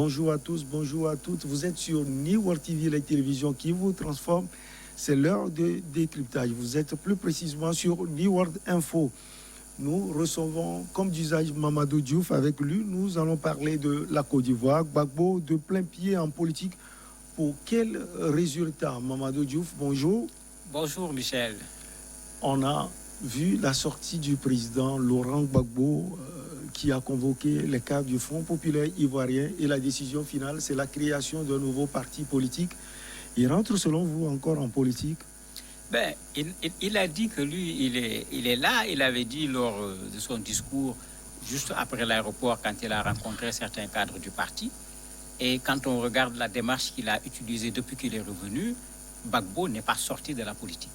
Bonjour à tous, bonjour à toutes. Vous êtes sur New World TV, la télévision qui vous transforme. C'est l'heure de décryptage. Vous êtes plus précisément sur New World Info. Nous recevons, comme d'usage, Mamadou Diouf. Avec lui, nous allons parler de la Côte d'Ivoire. Gbagbo de plein pied en politique. Pour quel résultat? Mamadou Diouf, bonjour. Bonjour Michel. On a vu la sortie du président Laurent Gbagbo qui a convoqué les cadres du Front populaire ivoirien et la décision finale, c'est la création d'un nouveau parti politique. Il rentre selon vous encore en politique? Ben, il a dit que lui, il est là. Il avait dit lors de son discours, juste après l'aéroport, quand il a rencontré certains cadres du parti. Et quand on regarde la démarche qu'il a utilisée depuis qu'il est revenu, Gbagbo n'est pas sorti de la politique.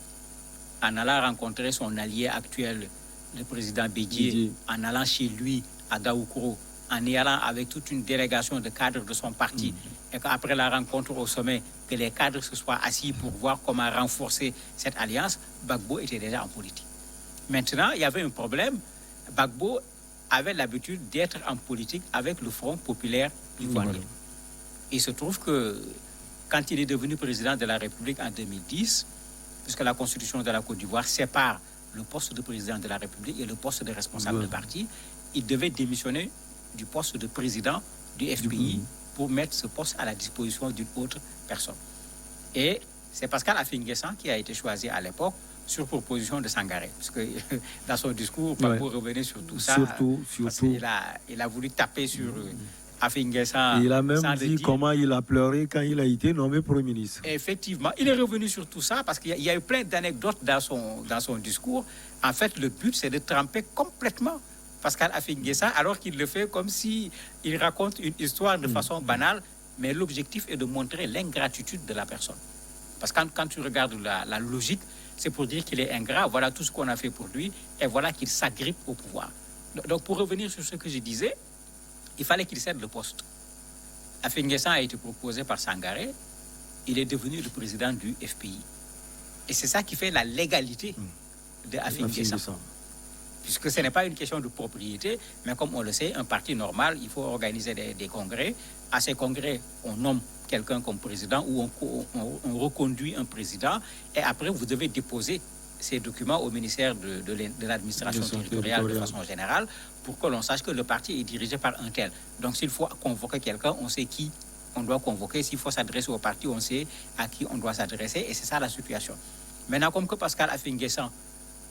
En allant rencontrer son allié actuel, le président Bédié, en allant chez lui à Daoukro, en y allant avec toute une délégation de cadres de son parti, et qu'après la rencontre au sommet, que les cadres se soient assis pour voir comment renforcer cette alliance, Gbagbo était déjà en politique. Maintenant, il y avait un problème. Gbagbo avait l'habitude d'être en politique avec le Front populaire ivoirien. Il se trouve que quand il est devenu président de la République en 2010, puisque la constitution de la Côte d'Ivoire sépare le poste de président de la République et le poste de responsable de parti, il devait démissionner du poste de président du FPI pour mettre ce poste à la disposition d'une autre personne. Et c'est Pascal Affi-N'Guessan qui a été choisi à l'époque sur proposition de Sangaré. Parce que dans son discours, Gbagbo revenait sur tout ça. Parce qu'il a voulu taper sur Affi-N'Guessan. Il a même dit comment il a pleuré quand il a été nommé Premier ministre. Effectivement, il est revenu sur tout ça parce qu'il y a eu plein d'anecdotes dans son discours. En fait, le but, c'est de tremper complètement Pascal Affi-N'Guessan, alors qu'il le fait comme s'il raconte une histoire de façon banale, mais l'objectif est de montrer l'ingratitude de la personne. Parce que quand tu regardes la logique, c'est pour dire qu'il est ingrat, voilà tout ce qu'on a fait pour lui, et voilà qu'il s'agrippe au pouvoir. Donc pour revenir sur ce que je disais, il fallait qu'il cède le poste. Affi-N'Guessan a été proposé par Sangaré, il est devenu le président du FPI. Et c'est ça qui fait la légalité de Affi-N'Guessan. Puisque ce n'est pas une question de propriété, mais comme on le sait, un parti normal, il faut organiser des congrès. À ces congrès, on nomme quelqu'un comme président ou on reconduit un président. Et après, vous devez déposer ces documents au ministère de l'administration territoriale de façon générale pour que l'on sache que le parti est dirigé par un tel. Donc, s'il faut convoquer quelqu'un, on sait qui on doit convoquer. S'il faut s'adresser au parti, on sait à qui on doit s'adresser. Et c'est ça la situation. Maintenant, comme que Pascal Affi-N'Guessan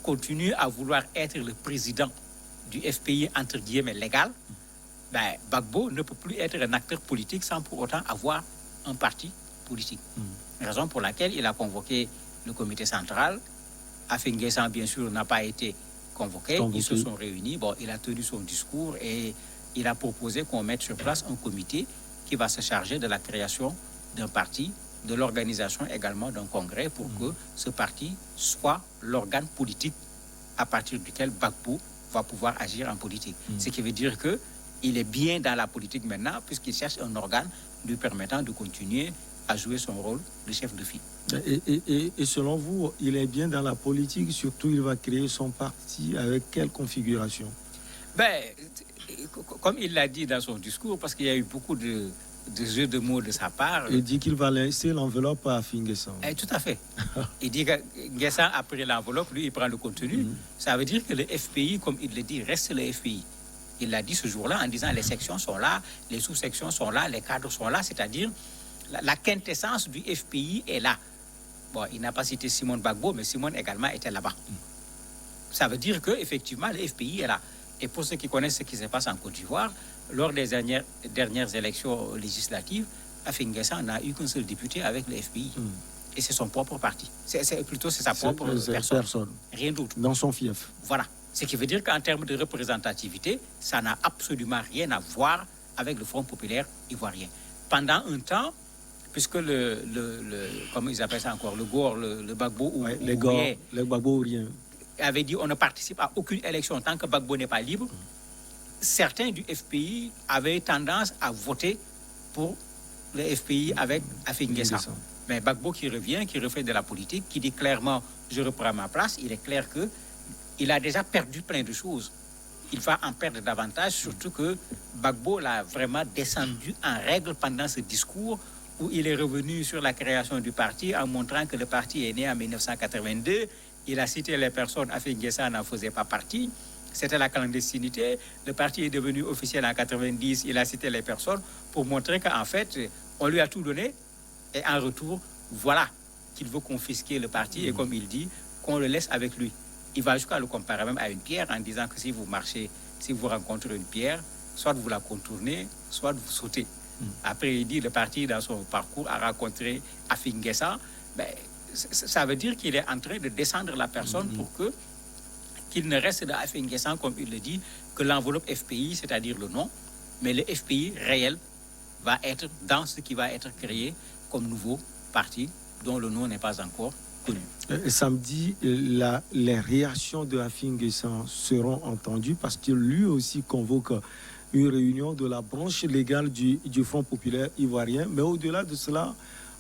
continue à vouloir être le président du FPI, entre guillemets, légal, ben, Gbagbo ne peut plus être un acteur politique sans pour autant avoir un parti politique. Raison pour laquelle il a convoqué le comité central. Affi-N'Guessan, bien sûr, n'a pas été convoqué. Ils se sont réunis. Bon, il a tenu son discours et il a proposé qu'on mette sur place un comité qui va se charger de la création d'un parti, de l'organisation également d'un congrès pour que ce parti soit l'organe politique à partir duquel Gbagbo va pouvoir agir en politique. Ce qui veut dire qu'il est bien dans la politique maintenant puisqu'il cherche un organe lui permettant de continuer à jouer son rôle de chef de file. Et selon vous, il est bien dans la politique, surtout il va créer son parti avec quelle configuration? Ben, comme il l'a dit dans son discours, parce qu'il y a eu beaucoup de jeux de mots de sa part. Il dit qu'il va laisser l'enveloppe à Affi-N'Guessan. Tout à fait. Il dit que N'Guessan a pris l'enveloppe, lui, il prend le contenu. Ça veut dire que le FPI, comme il le dit, reste le FPI. Il l'a dit ce jour-là en disant les sections sont là, les sous-sections sont là, les cadres sont là, c'est-à-dire la quintessence du FPI est là. Bon, il n'a pas cité Simone Gbagbo, mais Simone également était là-bas. Ça veut dire qu'effectivement, le FPI est là. Et pour ceux qui connaissent ce qui se passe en Côte d'Ivoire, lors des dernières élections législatives, Affi-N'Guessan n'a eu qu'un seul député avec le FPI. Et c'est son propre parti. C'est sa propre personne. Rien d'autre. Dans son fief. Voilà. Ce qui veut dire qu'en termes de représentativité, ça n'a absolument rien à voir avec le Front populaire ivoirien. Pendant un temps, puisque comment ils appellent ça encore, le Gore, le Gbagbo ou le Gbagbo ou rien, avait dit on ne participe à aucune élection tant que Gbagbo n'est pas libre. Certains du FPI avaient tendance à voter pour le FPI avec Affi-N'Guessan. Mais Gbagbo qui revient, qui refait de la politique, qui dit clairement je reprends ma place, il est clair qu'il a déjà perdu plein de choses. il va en perdre davantage, surtout que Gbagbo l'a vraiment descendu en règle pendant ce discours où il est revenu sur la création du parti en montrant que le parti est né en 1982. Il a cité les personnes, Afin Guessa n'en faisait pas partie. C'était la clandestinité. Le parti est devenu officiel en 90. Il a cité les personnes pour montrer qu'en fait, on lui a tout donné. Et en retour, voilà qu'il veut confisquer le parti. Et comme il dit, qu'on le laisse avec lui. Il va jusqu'à le comparer même à une pierre en disant que si vous marchez, si vous rencontrez une pierre, soit vous la contournez, soit vous sautez. Après, il dit le parti, dans son parcours, a rencontré Afin Guessa. Ben, ça veut dire qu'il est en train de descendre la personne pour qu'il ne reste de Afin Guessa, comme il le dit, que l'enveloppe FPI, c'est-à-dire le nom, mais le FPI réel va être dans ce qui va être créé comme nouveau parti dont le nom n'est pas encore connu. Samedi, les réactions de Afin Guessa seront entendues parce que lui aussi convoque une réunion de la branche légale du Front populaire ivoirien. Mais au-delà de cela,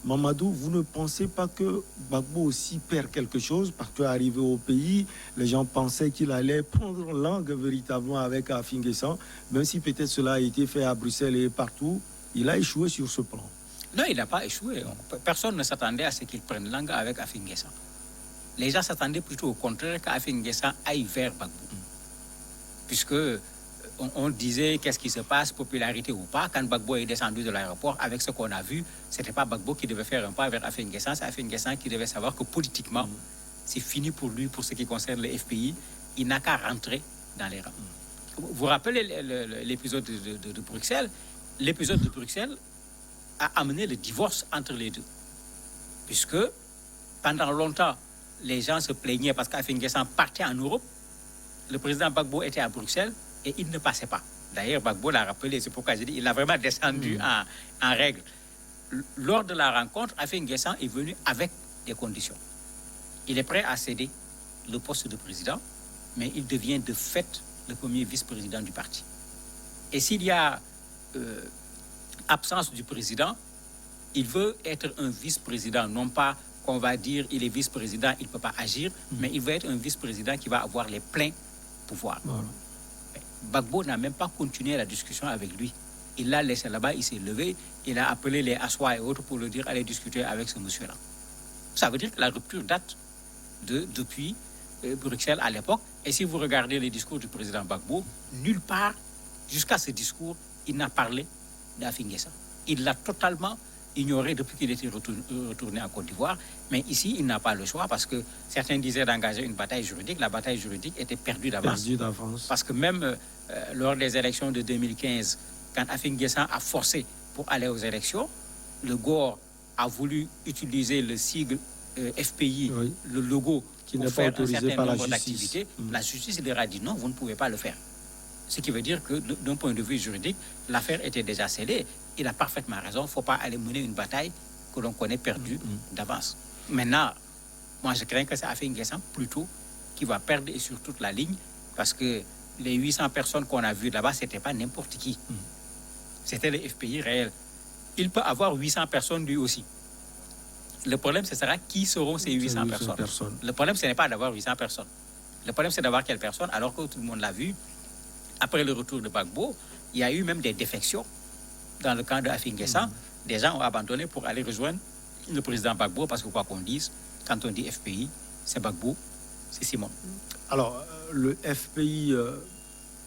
Mamadou, vous ne pensez pas que Gbagbo aussi perd quelque chose parce qu'arrivé au pays, les gens pensaient qu'il allait prendre langue véritablement avec Afin Guessa, même si peut-être cela a été fait à Bruxelles et partout, il a échoué sur ce plan. Non, il n'a pas échoué. Personne ne s'attendait à ce qu'il prenne langue avec Afin Guessa. Les gens s'attendaient plutôt au contraire qu'Afin Guessa aille vers Gbagbo. Puisque on disait qu'est-ce qui se passe, popularité ou pas, quand Gbagbo est descendu de l'aéroport, avec ce qu'on a vu, ce n'était pas Gbagbo qui devait faire un pas vers Afin Guessa, c'est Afin Guessa qui devait savoir que politiquement, c'est fini pour lui, pour ce qui concerne le FPI, il n'a qu'à rentrer dans les rangs. Vous vous rappelez l'épisode de Bruxelles? L'épisode de Bruxelles a amené le divorce entre les deux. Puisque pendant longtemps, les gens se plaignaient parce qu'Afin Guessa partait en Europe, le président Gbagbo était à Bruxelles, et il ne passait pas. D'ailleurs, Gbagbo l'a rappelé, c'est pourquoi j'ai dit il a vraiment descendu en règle. Lors de la rencontre, Afin Guessa est venu avec des conditions. Il est prêt à céder le poste de président, mais il devient de fait le premier vice-président du parti. Et s'il y a absence du président, il veut être un vice-président, non pas qu'on va dire il est vice-président, il ne peut pas agir, mais il veut être un vice-président qui va avoir les pleins pouvoirs. Voilà. Gbagbo n'a même pas continué la discussion avec lui. Il l'a laissé là-bas, il s'est levé, il a appelé les Assois et autres pour lui dire allez discuter avec ce monsieur-là. Ça veut dire que la rupture date depuis Bruxelles à l'époque. Et si vous regardez les discours du président Gbagbo, nulle part, jusqu'à ce discours, il n'a parlé d'Afin Guessa. Il l'a totalement ignoré depuis qu'il était retourné en Côte d'Ivoire. Mais ici, il n'a pas le choix parce que certains disaient d'engager une bataille juridique. La bataille juridique était perdue d'avance. Parce que même lors des élections de 2015, quand Afin Guessa a forcé pour aller aux élections, le GOR a voulu utiliser le sigle FPI, le logo, qui pour n'est faire pas un certain par nombre la d'activités. La justice leur a dit non, vous ne pouvez pas le faire. Ce qui veut dire que d'un point de vue juridique, l'affaire était déjà scellée. Il a parfaitement raison, il ne faut pas aller mener une bataille que l'on connaît perdue d'avance. Maintenant, moi je crains que c'est Afin Guessa plutôt qui va perdre et sur toute la ligne, parce que les 800 personnes qu'on a vues là-bas, ce n'était pas n'importe qui. C'était le FPI réel. Il peut avoir 800 personnes lui aussi. Le problème, ce sera qui seront ces 800 personnes. Le problème, ce n'est pas d'avoir 800 personnes. Le problème, c'est d'avoir quelles personnes, alors que tout le monde l'a vu. Après le retour de Gbagbo, il y a eu même des défections dans le camp de Afin Guessa. Des gens ont abandonné pour aller rejoindre le président Gbagbo, parce que quoi qu'on dise, quand on dit FPI, c'est Gbagbo, c'est Simon. Alors, le FPI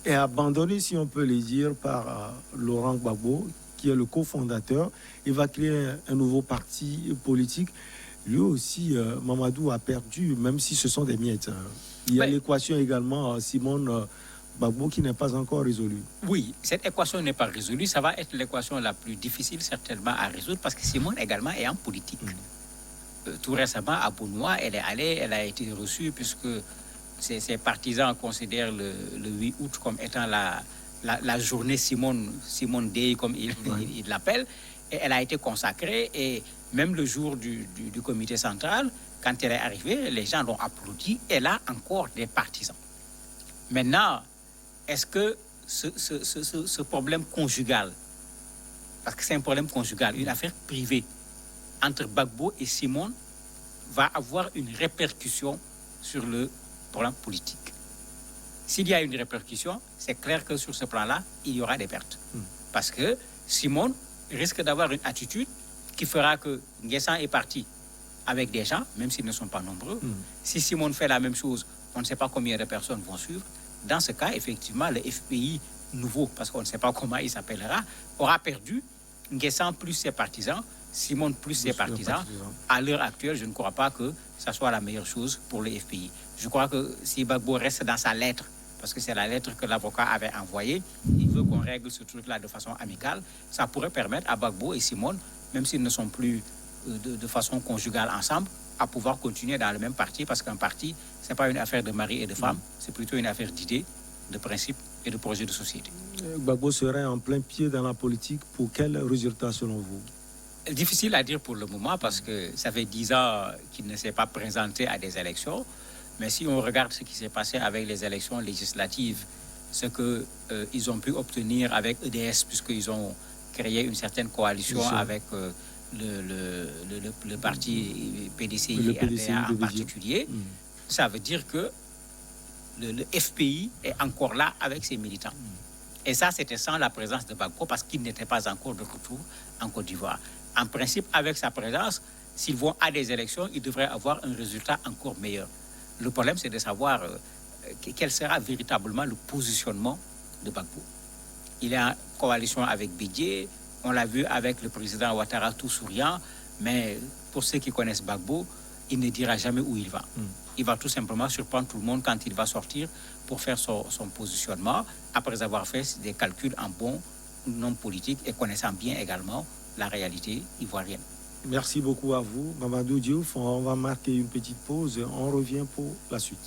est abandonné, si on peut le dire, par Laurent Gbagbo, qui est le cofondateur. Il va créer un nouveau parti politique. Lui aussi, Mamadou a perdu, même si ce sont des miettes. Il y a l'équation également, Simon Gbagbo, qui n'est pas encore résolue. Oui, cette équation n'est pas résolue. Ça va être l'équation la plus difficile, certainement, à résoudre, parce que Simon également est en politique. Tout récemment, à Bounois, elle est allée, elle a été reçue, puisque ses partisans considèrent le 8 août comme étant la journée Simone Day, comme il l'appelle. Et elle a été consacrée, et même le jour du comité central, quand elle est arrivée, les gens l'ont applaudi. Elle a encore des partisans. Maintenant, est-ce que ce problème conjugal, parce que c'est un problème conjugal, une affaire privée entre Gbagbo et Simon, va avoir une répercussion sur le problème politique? S'il y a une répercussion, c'est clair que sur ce plan-là, il y aura des pertes. Parce que Simone risque d'avoir une attitude qui fera que Nguessan est parti avec des gens, même s'ils ne sont pas nombreux. Si Simone fait la même chose, on ne sait pas combien de personnes vont suivre. Dans ce cas, effectivement, le FPI nouveau, parce qu'on ne sait pas comment il s'appellera, aura perdu Nguessan plus ses partisans, Simone plus ses partisans. À l'heure actuelle, je ne crois pas que ça soit la meilleure chose pour le FPI. Je crois que si Gbagbo reste dans sa lettre, parce que c'est la lettre que l'avocat avait envoyée, il veut qu'on règle ce truc-là de façon amicale, ça pourrait permettre à Gbagbo et Simone, même s'ils ne sont plus de façon conjugale ensemble, à pouvoir continuer dans le même parti, parce qu'un parti, ce n'est pas une affaire de mari et de femme, c'est plutôt une affaire d'idées, de principes et de projets de société. Gbagbo serait en plein pied dans la politique. Pour quel résultat selon vous? Difficile à dire pour le moment, parce que ça fait 10 ans qu'il ne s'est pas présenté à des élections. Mais si on regarde ce qui s'est passé avec les élections législatives, ce qu'ils ont pu obtenir avec EDS, puisqu'ils ont créé une certaine coalition avec le parti PDC et RDA en particulier, ça veut dire que le FPI est encore là avec ses militants. Et ça, c'était sans la présence de Gbagbo, parce qu'il n'était pas encore de retour en Côte d'Ivoire. En principe, avec sa présence, s'ils vont à des élections, ils devraient avoir un résultat encore meilleur. Le problème, c'est de savoir quel sera véritablement le positionnement de Gbagbo. Il est en coalition avec Bédié, on l'a vu avec le président Ouattara tout souriant, mais pour ceux qui connaissent Gbagbo, il ne dira jamais où il va. Il va tout simplement surprendre tout le monde quand il va sortir pour faire son positionnement, après avoir fait des calculs en bon homme politique et connaissant bien également la réalité ivoirienne. Merci beaucoup à vous, Mamadou Diouf. On va marquer une petite pause et on revient pour la suite.